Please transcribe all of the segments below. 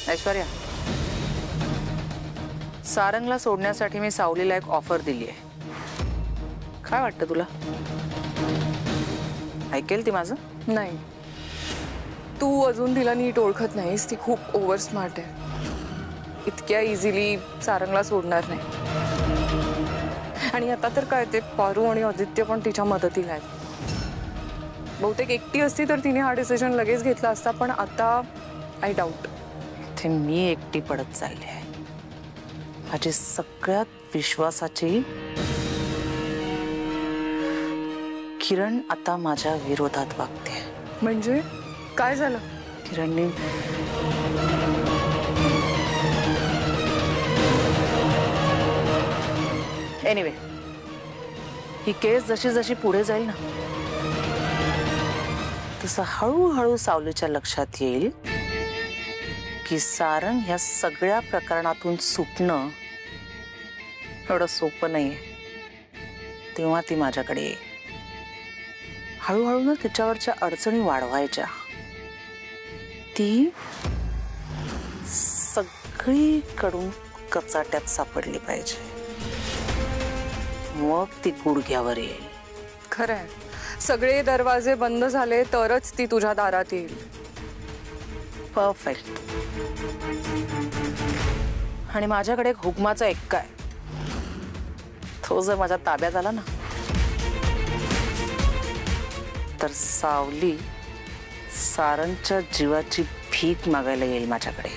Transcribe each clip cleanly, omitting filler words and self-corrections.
ऐश्वर्या, सारंगला सोडण्यासाठी मी सावलीला एक ऑफर दिली आहे. काय वाटतं तुला? ऐकेल ती माझं? नाही, तू अजून तिला नीट ओळखत नाहीस. ती खूप ओव्हर स्मार्ट आहे. इतक्या इझिली सारंगला सोडणार नाही. आणि आता तर काय, ते पारू आणि आदित्य पण तिच्या मदतीला आहेत. बहुतेक एकटी असती तर तिने हा डिसिजन लगेच घेतला असता, पण आता आय डाऊट. इथे मी एकटी पडत चालले आहे. माझी सगळ्यात विश्वासाची किरण आता माझ्या विरोधात वागते. म्हणजे काय झालं? किरणने एनिवे, ही केस जशी जशी पुढे जाईल ना, तसं हळूहळू सावलीच्या लक्षात येईल की सारंग ह्या सगळ्या प्रकरणातून सुटणं एवढं सोपं नाहीये. तेव्हा ती माझ्याकडे येईल. हळूहळू ना तिच्यावरच्या अडचणी वाढवायच्या. ती सगळीकडून कचाट्यात सापडली पाहिजे. मग ती गुडघ्यावर येईल. खरंय, सगळे दरवाजे बंद झाले तरच ती तुझ्या दारात येईल. परफेक्ट. आणि माझ्याकडे एक हुकमाचा एक्का आहे. तो जर माझ्या ताब्यात आला ना, तर सावली सारंगच्या जीवाची भीक मागायला येईल माझ्याकडे.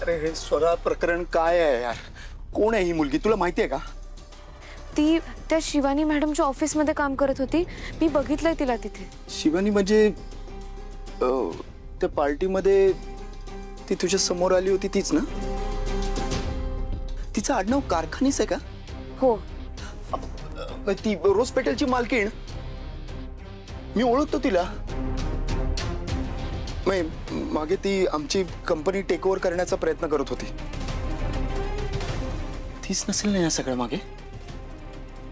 अरे हे स्वरा प्रकरण काय आहे यार? कोण आहे ही मुलगी, तुला माहिती आहे का? ती त्या शिवानी मॅडमच्या ऑफिस मध्ये काम करत होती. मी बघितलंय तिला तिथे. शिवानी म्हणजे त्या पार्टीमध्ये ती तुझ्या समोर आली होती तीच ना? तिचं आडनाव कारखानीच आहे का? हो. ती रोज पेटेलची मालकीण. मी ओळखतो तिला. मागे ती आमची कंपनी टेक ओव्हर करण्याचा प्रयत्न करत होती. तीच नसेल ना या सगळ्या मागे?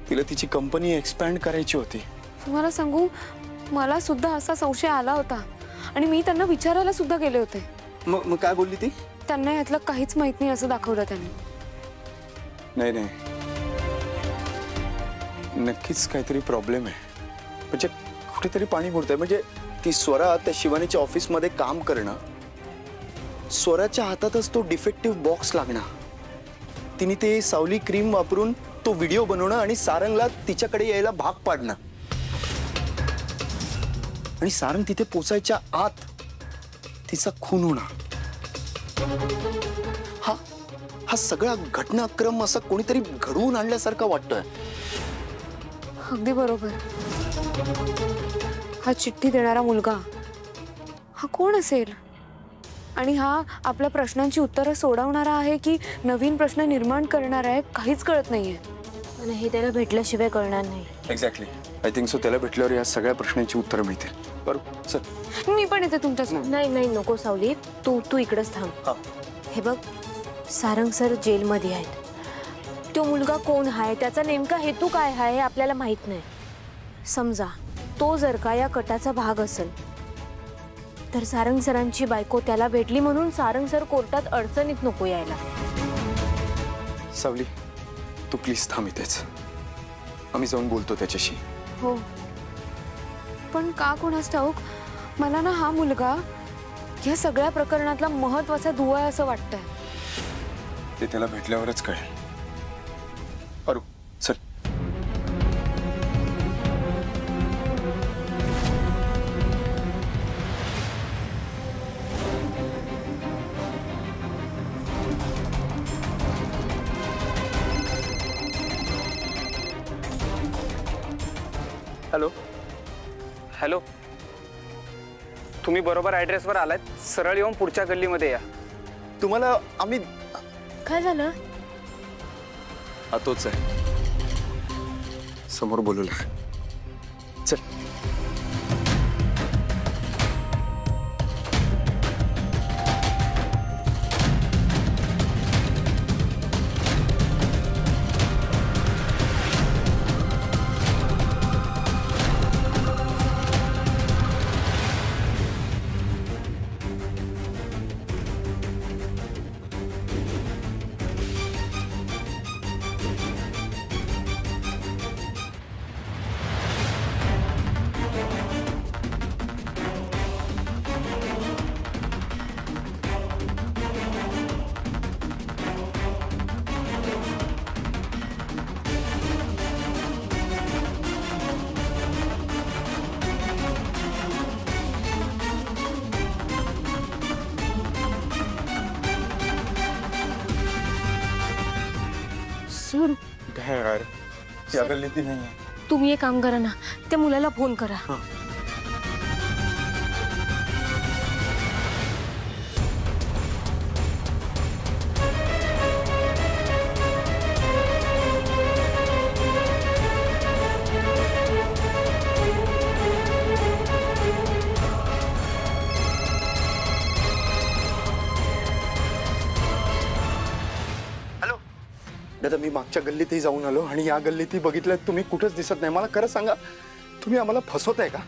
तिला तिची कंपनी एक्सपॅन्ड करायची होती. तुम्हाला सांगू, मला सुद्धा असा संशय आला होता आणि मी त्यांना विचारायला सुद्धा गेले होते. मग काय बोलली ती? त्यांना यातलं काहीच माहित नाही असं दाखवलं त्यांनी. नाही, नक्कीच काहीतरी प्रॉब्लेम आहे. म्हणजे कुठेतरी पाणी मुरतंय. म्हणजे ती स्वरा त्या शिवानीच्या ऑफिसमध्ये काम करणं, स्वराच्या हातातच तो डिफेक्टिव्ह बॉक्स लागणं, तिने ते सावली क्रीम वापरून तो व्हिडिओ बनवणं आणि सारंगला तिच्याकडे यायला भाग पाडणं, आणि सारंग तिथे पोचायच्या आत तिचा खून होणं. हा सगळा घटनाक्रम असा कोणीतरी घडवून आणल्यासारखा वाटतोय. अगदी बरोबर. हा चिठ्ठी देणारा मुलगा हा कोण असेल? आणि हा आपल्या प्रश्नांची उत्तरं सोडवणारा आहे की नवीन प्रश्न निर्माण करणारा आहे, काहीच कळत नाहीये. आणि हे त्याला भेटल्याशिवाय कळणार नाही. एक्झॅक्टली. I think so. त्याला भेटल्यावर या सगळ्या प्रश्नांची उत्तरं मिळतील. बरोबर. चल, मी पण येते तुमच्यासोबत. नाही नको सावली, तू इकडेच थांब. हे बघ, सारंग सर जेलमध्ये आहेत. तो मुलगा कोण आहे, त्याचा नेमका हेतू काय आहे हे आपल्याला माहित नाही. समजा तो जर का या कटाचा भाग असेल तर सारंग सरांची बायको त्याला भेटली म्हणून सारंग सर कोर्टात अडचणीत नको यायला. सावली, तू प्लीज थांब इथेच. आम्ही जाऊन बोलतो त्याच्याशी. हो, पण का कोणास ठाऊक मला ना हा मुलगा या सगळ्या प्रकरणातला महत्वाचा दुवा आहे असं वाटतंय. ते त्याला भेटल्यावरच कळेल. अरू, चल. हॅलो, तुम्ही बरोबर ॲड्रेसवर आलात. सरळ येऊन पुढच्या गल्लीमध्ये या. तुम्हाला आम्ही. काय झालं? हा तोच आहे, समोर बोलवलं. चल. या गल्लीत नाहीये. तुम्ही एक काम करा ना, त्या मुलाला फोन करा. हॅलो दादा, मी मागच्या गल्लीतही जाऊन आलो आणि या गल्लीतही बघितलं, तुम्ही कुठंच दिसत नाही. मला खरं सांगा, तुम्ही आम्हाला फसवताय का?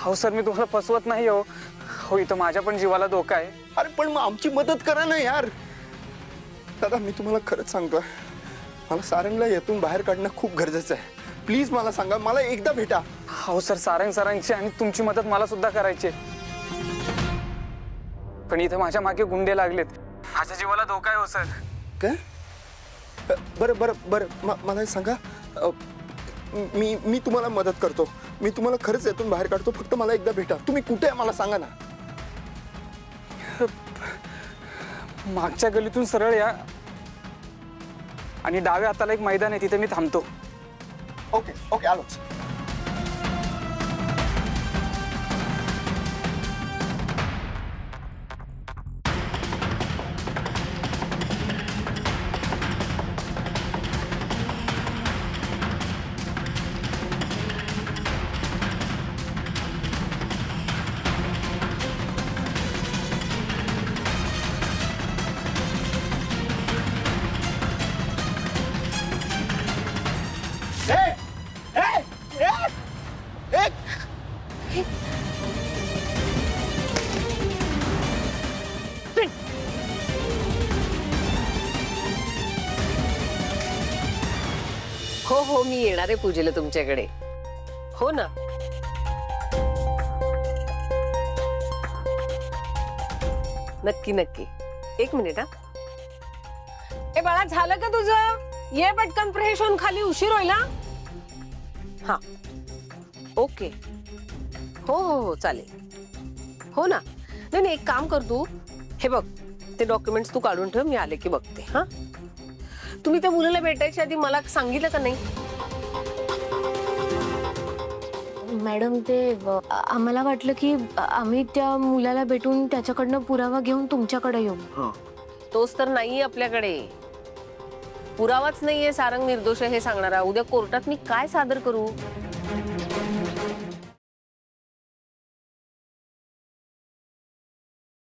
हो सर, मी तुम्हाला फसवत नाही हो. हो, इथं माझ्या पण जीवाला धोका आहे. अरे पण मग आमची मदत करा ना यार. दादा, मी तुम्हाला खरंच सांगतोय, मला सारंगला यातून बाहेर काढणं खूप गरजेचं आहे. प्लीज मला सांगा, मला एकदा भेटा. हो सर, सारंग सरांची आणि तुमची मदत मला सुद्धा करायची, पण इथं माझ्या मागे गुंडे लागलेत. माझ्या जीवाला धोका आहे हो सर. काय? बरं बरं बरं, मला हे सांगा, मी तुम्हाला मदत करतो. मी तुम्हाला खरंच यातून बाहेर काढतो. फक्त मला एकदा भेटा. तुम्ही कुठे आहे मला सांगा ना. मागच्या गलीतून सरळ या आणि डाव्या हाताला एक मैदान आहे, तिथे मी थांबतो. ओके ओके, आलोच. हो हो, मी येणार आहे पूजेला तुमच्याकडे. हो ना. नक्की नक्की. एक मिनिट. हा, ए बाळा, झालं का तुझं? ये पटकन फ्रेश होऊन खाली, उशीर होईल. हा, ओके. हो हो हो, चालेल. हो ना. नाही नाही, एक काम कर तू, हे बघ, ते डॉक्युमेंट्स तू काढून ठेव, मी आले की बघते. हा, तुम्ही त्या मुलाला भेटायच्या आधी मला सांगितलं का नाही? मॅडम, ते आम्हाला वाटलं की आम्ही त्या मुलाला भेटून त्याच्याकडनं पुरावा घेऊन तुमच्याकडे येऊ. तोच तर नाहीये आपल्याकडे. पुरावाच नाहीये सारंग निर्दोष हे सांगणारा. उद्या कोर्टात मी काय सादर करू?